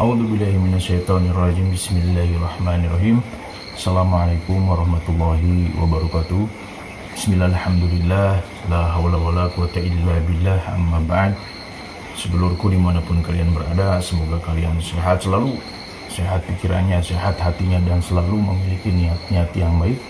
A'udzubillahi minasyaitonirrajim. Bismillahirrahmanirrahim. Assalamualaikum warahmatullahi wabarakatuh. Bismillahirrahmanirrahim. La haula wala quwata illa billah. Amma ba'd. Sedulurku dimanapun kalian berada, semoga kalian sehat selalu, sehat pikirannya, sehat hatinya, dan selalu memiliki niat-niat yang baik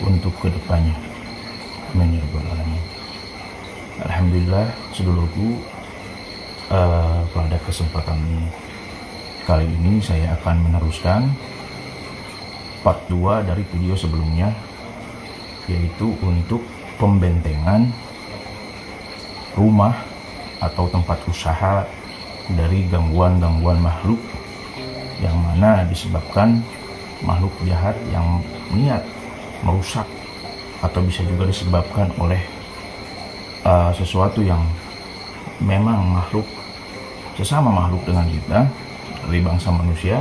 untuk kedepannya. Amin ya rabbal alamin. Alhamdulillah, sedulurku, pada kesempatan kali ini saya akan meneruskan part 2 dari video sebelumnya, yaitu untuk pembentengan rumah atau tempat usaha dari gangguan-gangguan makhluk yang mana disebabkan makhluk jahat yang niat merusak, atau bisa juga disebabkan oleh sesuatu yang memang sesama makhluk dengan kita dari bangsa manusia,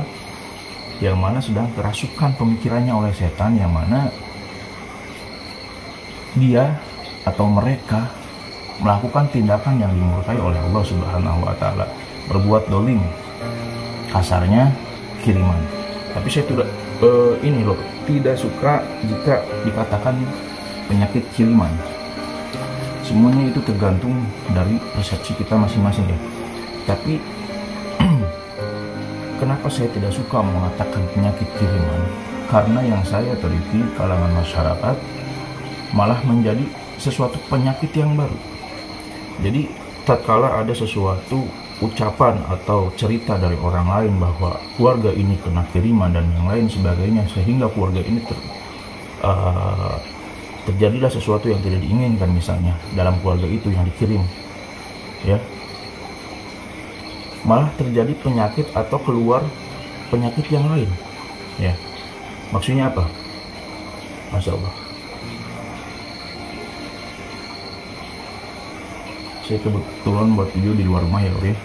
yang mana sedang kerasukan pemikirannya oleh setan, yang mana dia atau mereka melakukan tindakan yang dimurkai oleh Allah Subhanahu wa Ta'ala, berbuat dolim, kasarnya kiriman. Tapi saya tidak suka jika dikatakan penyakit kiriman. Semuanya itu tergantung dari persepsi kita masing-masing ya. Tapi kenapa saya tidak suka mengatakan penyakit kiriman? Karena yang saya teliti kalangan masyarakat malah menjadi sesuatu penyakit yang baru. Jadi tatkala ada sesuatu ucapan atau cerita dari orang lain bahwa keluarga ini kena kiriman dan yang lain sebagainya, sehingga keluarga ini terjadilah sesuatu yang tidak diinginkan, misalnya dalam keluarga itu yang dikirim, ya, malah terjadi penyakit atau keluar penyakit yang lain, ya. Maksudnya apa? Masya Allah, saya kebetulan buat video di luar rumah ya, Uri,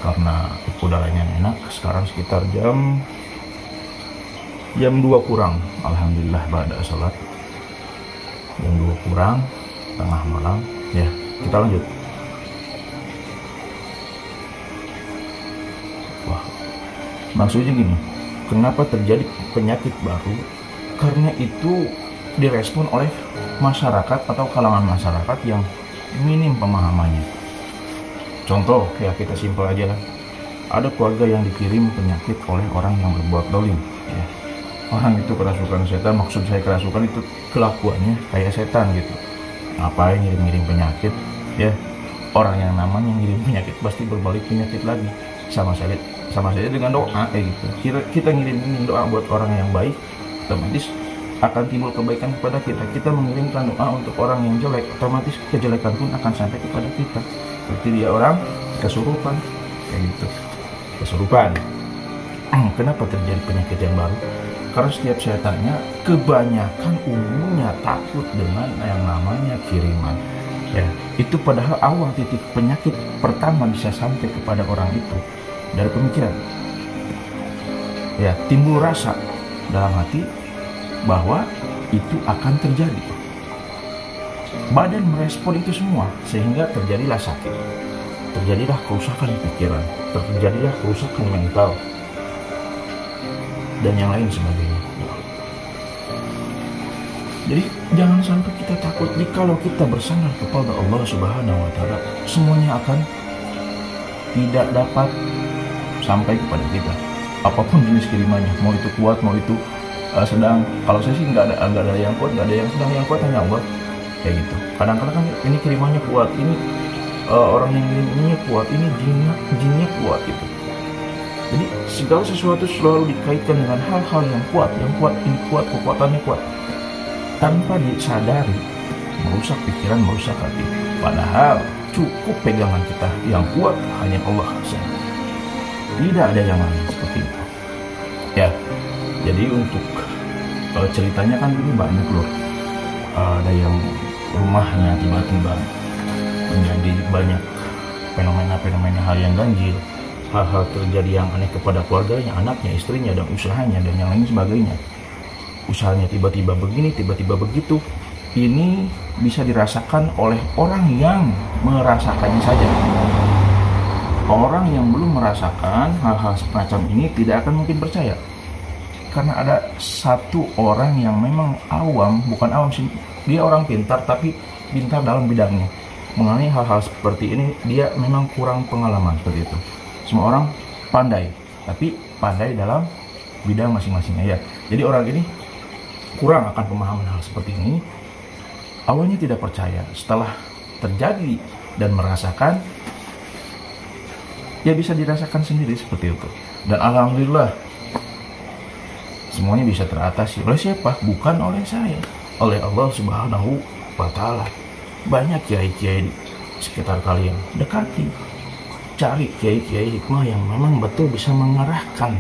karena udaranya enak. Sekarang sekitar jam 2 kurang, alhamdulillah, pada salat jam 2 kurang, tengah malam ya. Kita lanjut. Wah, maksudnya gini, kenapa terjadi penyakit baru? Karena itu direspon oleh masyarakat atau kalangan masyarakat yang minim pemahamannya. Contoh, ya kita simpel aja lah. Ada keluarga yang dikirim penyakit oleh orang yang berbuat dolim, ya. Orang itu kerasukan setan. Maksud saya kerasukan itu kelakuannya kayak setan gitu. Ngapain ngirim-ngirim penyakit, ya? Orang yang namanya ngirim penyakit pasti berbalik penyakit lagi. Sama saja dengan doa kayak gitu. Kita ngirim doa buat orang yang baik, otomatis akan timbul kebaikan kepada kita. Kita mengirimkan doa untuk orang yang jelek, otomatis kejelekan pun akan sampai kepada kita. Seperti dia orang kesurupan kayak gitu. Kesurupan. Kenapa terjadi penyakit yang baru? Karena setiap saya tanya, kebanyakan umumnya takut dengan yang namanya kiriman. Ya, itu padahal awal titik penyakit pertama bisa sampai kepada orang itu dari pemikiran. Ya, timbul rasa dalam hati bahwa itu akan terjadi. Badan merespon itu semua, sehingga terjadilah sakit, terjadilah kerusakan pikiran, terjadilah kerusakan mental, dan yang lain sebagainya. Jadi jangan sampai kita takut. Jikalau kita bersandar kepada Allah Subhanahu wa Ta'ala, semuanya akan tidak dapat sampai kepada kita. Apapun jenis kirimannya, mau itu kuat, mau itu sedang. Kalau saya sih nggak ada yang kuat, nggak ada yang sedang. Yang kuat hanya Allah, kayak gitu. Kadang-kadang kan ini kirimannya kuat, ini orang yang ngirim ininya kuat, ini jinnya kuat gitu. Jadi segala sesuatu selalu dikaitkan dengan hal-hal yang kuat ini kuat, kekuatannya kuat, tanpa disadari merusak pikiran, merusak hati. Padahal cukup pegangan kita yang kuat hanya Allah saja. Tidak ada yang lain seperti itu. Ya, jadi untuk ceritanya kan ini banyak loh. Ada yang rumahnya tiba-tiba menjadi banyak fenomena hal yang ganjil, hal-hal terjadi yang aneh kepada keluarganya, anaknya, istrinya, dan usahanya, dan yang lain sebagainya. Usahanya tiba-tiba begini, tiba-tiba begitu. Ini bisa dirasakan oleh orang yang merasakannya saja. Orang yang belum merasakan hal-hal semacam ini tidak akan mungkin percaya. Karena ada satu orang yang memang awam, bukan awam sih, dia orang pintar tapi pintar dalam bidangnya. Mengenai hal-hal seperti ini dia memang kurang pengalaman seperti itu. Semua orang pandai, tapi pandai dalam bidang masing-masingnya ya. Jadi orang ini kurang akan pemahaman hal seperti ini. Awalnya tidak percaya, setelah terjadi dan merasakan, ya bisa dirasakan sendiri seperti itu. Dan alhamdulillah semuanya bisa teratasi. Oleh siapa? Bukan oleh saya, oleh Allah Subhanahu wa Ta'ala. Banyak kiai-kiai di sekitar kalian, dekati, cari kiai-kiai hikmah yang memang betul bisa mengarahkan.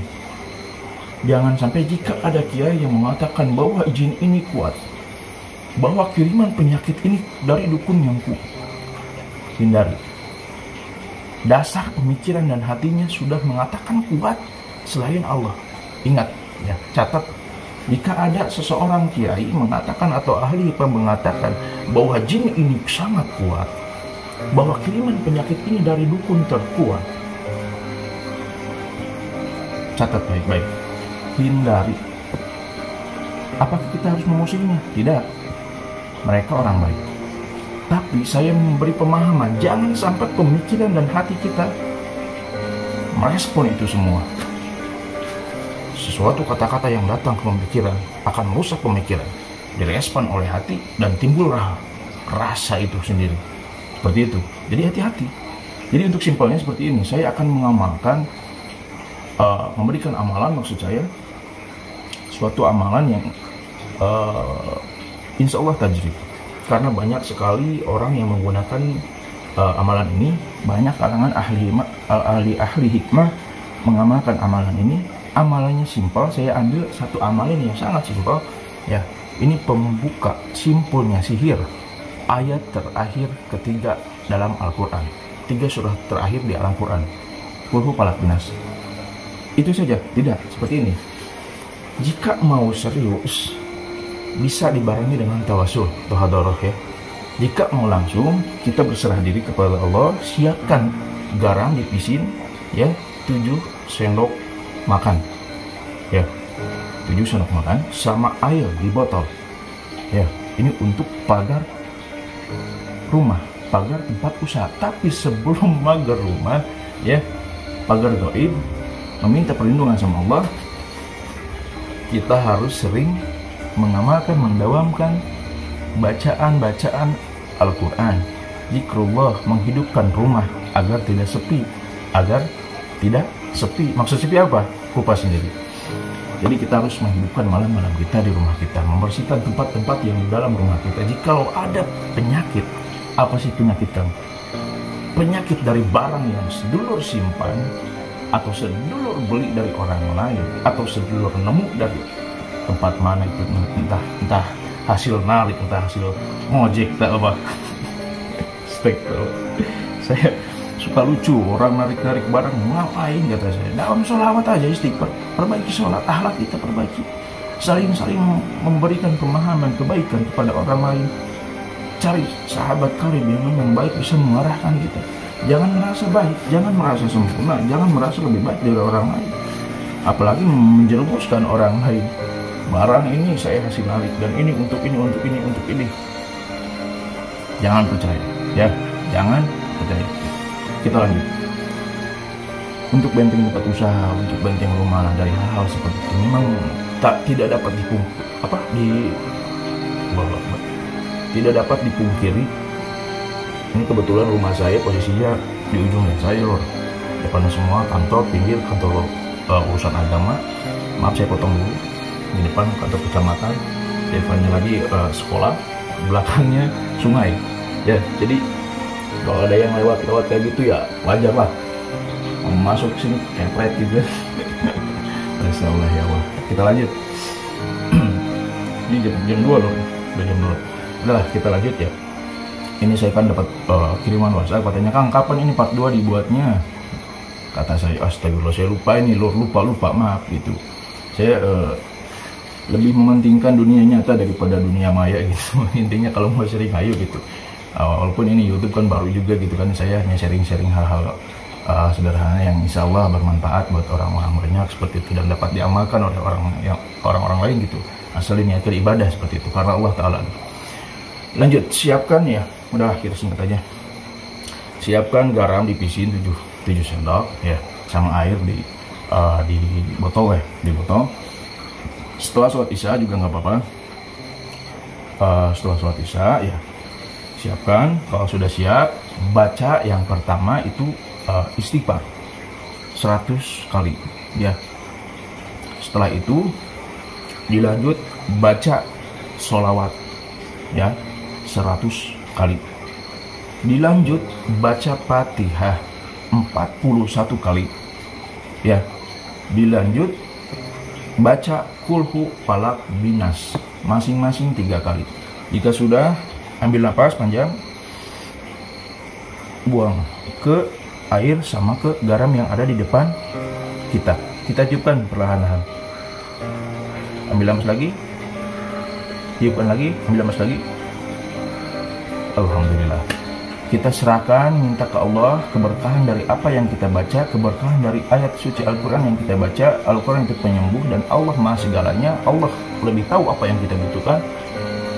Jangan sampai jika ada kiai yang mengatakan bahwa jin ini kuat, bahwa kiriman penyakit ini dari dukun yang kuat, hindari. Dasar pemikiran dan hatinya sudah mengatakan kuat selain Allah. Ingat ya, catat, jika ada seseorang kiai mengatakan atau ahli hikmah mengatakan bahwa jin ini sangat kuat, bahwa kiriman penyakit ini dari dukun terkuat, catat baik-baik, hindari. Apakah kita harus memusuhinya? Tidak, mereka orang baik. Tapi saya memberi pemahaman, jangan sampai pemikiran dan hati kita merespon itu semua. Sesuatu kata-kata yang datang ke pemikiran akan merusak pemikiran, direspon oleh hati dan timbul rasa itu sendiri. Seperti itu. Jadi hati-hati. Jadi untuk simpelnya seperti ini, saya akan mengamalkan, memberikan amalan, maksud saya suatu amalan yang insya Allah tajrib. Karena banyak sekali orang yang menggunakan amalan ini, banyak kalangan ahli hikmah mengamalkan amalan ini. Amalannya simpel, saya ambil satu amalan yang sangat simpel ya. Ini pembuka simpulnya sihir, ayat terakhir ketiga dalam Al-Quran, 3 surah terakhir di Al-Quran, Qul Hu Falaq Nas. Itu saja. Tidak seperti ini. Jika mau serius, bisa dibarengi dengan tawasul atau hadoroh ya. Jika mau langsung, kita berserah diri kepada Allah, siapkan garam dipisin ya, 7 sendok makan ya, 7 sendok makan sama air di botol ya. Ini untuk pagar rumah, pagar tempat usaha. Tapi sebelum pagar rumah ya, pagar gaib, meminta perlindungan sama Allah, kita harus sering mengamalkan, mendawamkan bacaan-bacaan Al-Quran, zikrullah, menghidupkan rumah agar tidak sepi, Maksud sepi apa? Kupas sendiri. Jadi kita harus menghidupkan malam-malam kita di rumah kita, membersihkan tempat-tempat yang di dalam rumah kita. Jikalau ada penyakit, apa sih penyakit kamu? Penyakit dari barang yang sedulur simpan, atau sedulur beli dari orang lain, atau sedulur nemu dari tempat mana itu, entah hasil narik, entah hasil ngojek, tak apa. Saya suka lucu, orang narik-narik barang, ngapain kata saya? Dalam sholawat aja, istighfar, perbaiki sholat, akhlak kita perbaiki, saling memberikan pemahaman kebaikan kepada orang lain. Cari sahabat karib yang memang baik, bisa mengarahkan kita. Jangan merasa baik, jangan merasa sempurna, jangan merasa lebih baik dari orang lain, apalagi menjerumuskan orang lain. Barang ini saya kasih narik, dan ini untuk ini, untuk ini, untuk ini. Jangan percaya ya, jangan percaya. Kita lanjut. Untuk benteng tempat usaha, untuk benteng rumah dari hal-hal seperti itu memang tidak dapat tidak dapat dipungkiri. Ini kebetulan rumah saya posisinya di ujung saya loh, depannya semua kantor, pinggir kantor urusan agama. Maaf saya potong dulu. Di depan kantor kecamatan, di depannya lagi sekolah, belakangnya sungai ya. Jadi kalau ada yang lewat kayak gitu ya wajar lah, masuk ke sini kepret gitu. Masyaallah ya Allah. Kita lanjut. Ini jam 2 loh, udah jam 2. Udah kita lanjut ya. Ini saya kan dapat kiriman WhatsApp, katanya Kang kapan ini part 2 dibuatnya? Kata saya, astagfirullah, saya lupa ini lor, lupa maaf gitu. Saya lebih mementingkan dunia nyata daripada dunia maya gitu. Intinya kalau mau sharing ayo gitu. Walaupun ini YouTube kan baru juga gitu kan, saya hanya sharing-sharing hal-hal sederhana yang insya Allah bermanfaat buat orang-orang banyak seperti itu, dan dapat diamalkan oleh orang-orang lain gitu, asal niatkan ibadah seperti itu karena Allah Ta'ala. Lanjut, siapkan ya, udahlah kita singkat aja. Siapkan garam dipisin 7 sendok ya, sama air di botol ya, di botol. Setelah sholat isya juga nggak apa-apa. Setelah sholat isya ya, siapkan. Kalau sudah siap, baca yang pertama itu istighfar 100 kali ya. Setelah itu dilanjut baca sholawat ya 100 kali. Dilanjut baca Fatihah 41 kali ya. Dilanjut baca kulhu falak binas masing-masing 3 kali. Jika sudah, ambil napas panjang, buang ke air sama ke garam yang ada di depan kita. Kita tiupkan perlahan-lahan. Ambil napas lagi, tiupkan lagi, ambil napas lagi. Alhamdulillah. Kita serahkan, minta ke Allah keberkahan dari apa yang kita baca, keberkahan dari ayat suci Al-Quran yang kita baca. Al-Quran itu penyembuh dan Allah Maha segalanya. Allah lebih tahu apa yang kita butuhkan.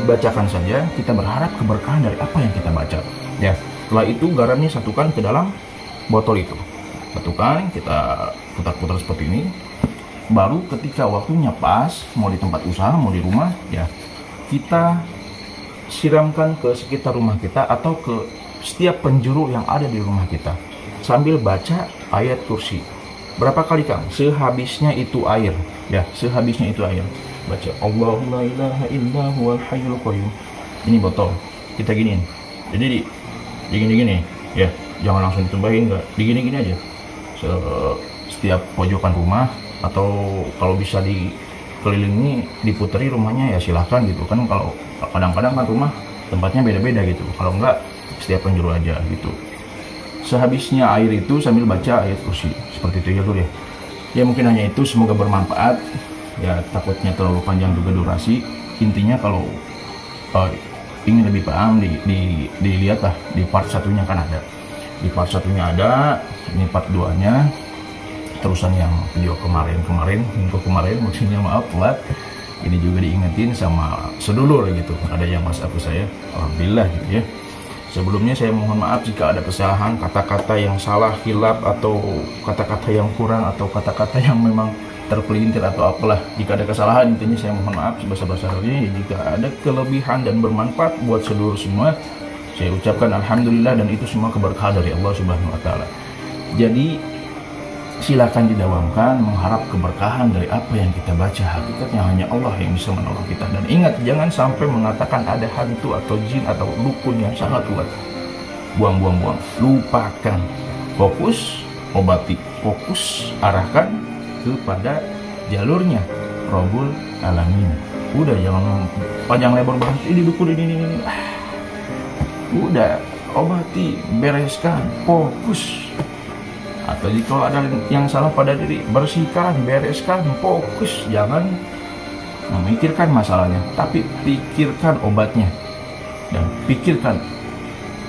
Bacakan saja, kita berharap keberkahan dari apa yang kita baca ya. Setelah itu garamnya satukan ke dalam botol itu, satukan, kita putar-putar seperti ini. Baru ketika waktunya pas, mau di tempat usaha, mau di rumah ya, kita siramkan ke sekitar rumah kita atau ke setiap penjuru yang ada di rumah kita sambil baca ayat kursi. Berapa kali Kang? Sehabisnya itu air ya, sehabisnya itu air. Baca Allahu la ilaha illa huwal hayyul qayyum. Ini botol kita giniin, jadi digini-gini ya, jangan langsung ditumbahin, enggak, digini-gini aja setiap pojokan rumah, atau kalau bisa dikelilingi, diputeri rumahnya ya silahkan gitu kan. Kalau kadang-kadang kan rumah tempatnya beda-beda gitu, kalau enggak setiap penjuru aja gitu. Sehabisnya air itu sambil baca ayat kursi seperti itu ya Lur ya. Ya mungkin hanya itu, semoga bermanfaat ya, takutnya terlalu panjang juga durasi. Intinya kalau ingin lebih paham, dilihat lah di part satunya kan ada, di part satunya ada, ini part 2 nya terusan yang video kemarin minggu kemarin, maksudnya maaf telat. Ini juga diingetin sama sedulur gitu, ada yang WhatsApp ke saya, alhamdulillah gitu ya. Sebelumnya saya mohon maaf jika ada kesalahan, kata-kata yang salah, khilaf, atau kata-kata yang kurang, atau kata-kata yang memang terpelintir atau apalah. Jika ada kesalahan, intinya saya mohon maaf sebesar-besarnya. Jika ada kelebihan dan bermanfaat buat seluruh semua, saya ucapkan alhamdulillah, dan itu semua keberkahan dari Allah Subhanahu wa taala. Jadi silakan didawamkan mengharap keberkahan dari apa yang kita baca. Hakikatnya hanya Allah yang bisa menolong kita. Dan ingat, jangan sampai mengatakan ada hantu atau jin atau dukun yang sangat kuat. Buang. Lupakan. Fokus, obati. Fokus, arahkan kepada jalurnya Rabbul Alamin. Udah, jangan panjang lebar bahas ini dukun ini. Udah, obati, bereskan, fokus. Atau jika ada yang salah pada diri, bersihkan, bereskan, fokus. Jangan memikirkan masalahnya, tapi pikirkan obatnya, dan pikirkan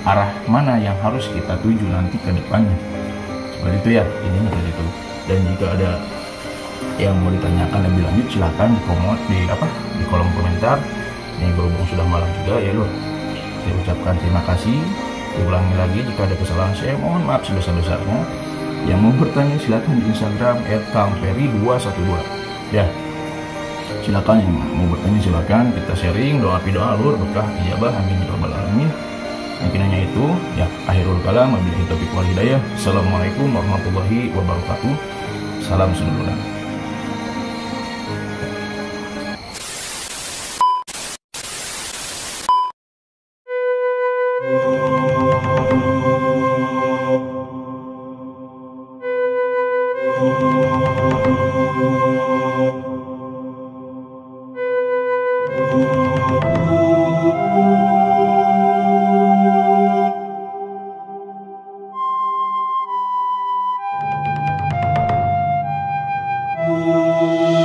arah mana yang harus kita tuju nanti ke depannya. Seperti itu ya, ini seperti itu. Dan jika ada yang mau ditanyakan lebih lanjut, silahkan di kolom komentar. Ini berhubung sudah malam juga ya Lur, saya ucapkan terima kasih. Ulangi lagi, jika ada kesalahan saya mohon maaf sebesar-besarnya. Yang mau bertanya silakan di Instagram @kamperi212 ya. Silakan yang mau bertanya, silakan kita sharing, doa Lur, berkah ijabah, amin ya rabbal alamin. Mungkin hanya itu ya, akhirul kalam, wabillahi taufiq wal hidayah. Assalamualaikum warahmatullahi wabarakatuh. Salam sunna. Música